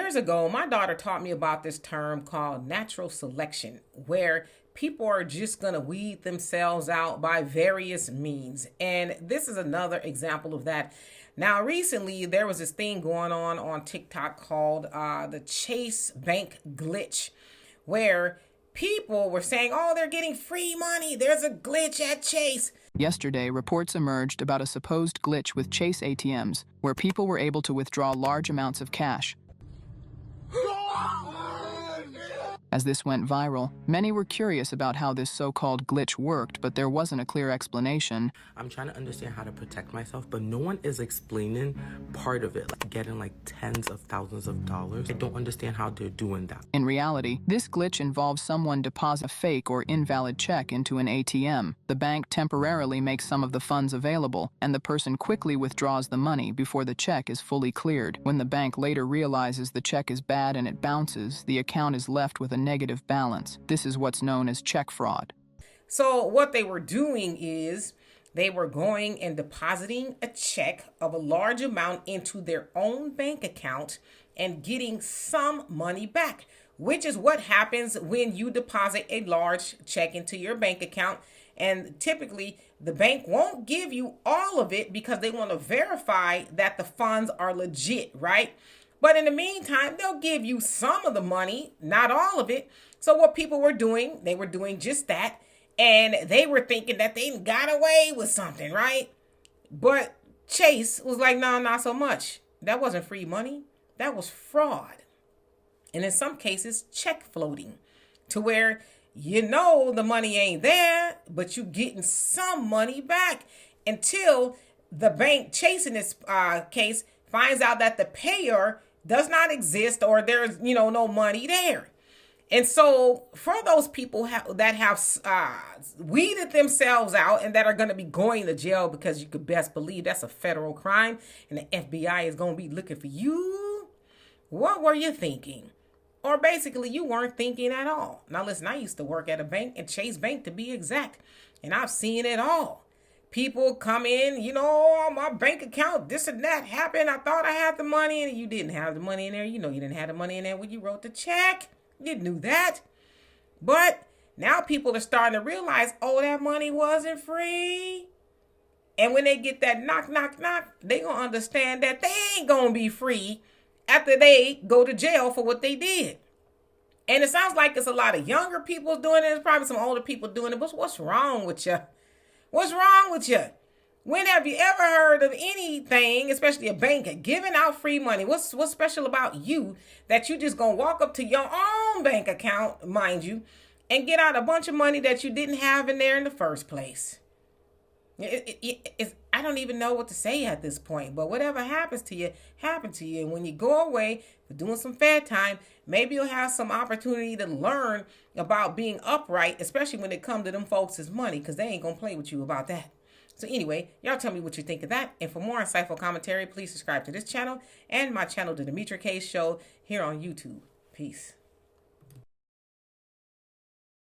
Years ago, my daughter taught me about this term called natural selection, where people are just going to weed themselves out by various means. And this is another example of that. Now, recently, there was this thing going on TikTok called the Chase Bank glitch, where people were saying, oh, they're getting free money. There's a glitch at Chase. Yesterday, reports emerged about a supposed glitch with Chase ATMs, where people were able to withdraw large amounts of cash. As this went viral, many were curious about how this so-called glitch worked, but there wasn't a clear explanation. I'm trying to understand how to protect myself, but no one is explaining part of it, like getting like tens of thousands of dollars. I don't understand how they're doing that. In reality, this glitch involves someone depositing a fake or invalid check into an ATM. The bank temporarily makes some of the funds available, and the person quickly withdraws the money before the check is fully cleared. When the bank later realizes the check is bad and it bounces, the account is left with a negative balance. This is what's known as check fraud. So what they were doing is they were going and depositing a check of a large amount into their own bank account and getting some money back, which is what happens when you deposit a large check into your bank account. And typically, the bank won't give you all of it because they want to verify that the funds are legit, right? But in the meantime, they'll give you some of the money, not all of it. So what people were doing, they were doing just that. And they were thinking that they got away with something, right? But Chase was like, no, not so much. That wasn't free money. That was fraud. And in some cases, check floating, to where you know the money ain't there, but you getting some money back until the bank, Chase in this case, finds out that the payer does not exist or there's, no money there. And so for those people that have weeded themselves out and that are going to be going to jail, because you could best believe that's a federal crime and the FBI is going to be looking for you, what were you thinking? Or basically you weren't thinking at all. Now listen, I used to work at a bank, at Chase Bank to be exact, and I've seen it all. People come in, my bank account, this and that happened. I thought I had the money, and you didn't have the money in there. You didn't have the money in there when you wrote the check. You knew that. But now people are starting to realize, oh, that money wasn't free. And when they get that knock, knock, knock, they going to understand that they ain't going to be free after they go to jail for what they did. And it sounds like it's a lot of younger people doing it. There's probably some older people doing it. But what's wrong with you? What's wrong with you? When have you ever heard of anything, especially a bank, giving out free money? What's special about you that you just gonna walk up to your own bank account, mind you, and get out a bunch of money that you didn't have in there in the first place? I don't even know what to say at this point, but whatever happens to you, happened to you. And when you go away for doing some fair time, maybe you'll have some opportunity to learn about being upright, especially when it comes to them folks' money, because they ain't going to play with you about that. So anyway, y'all tell me what you think of that. And for more insightful commentary, please subscribe to this channel and my channel, The Demetra Kaye Show, here on YouTube. Peace.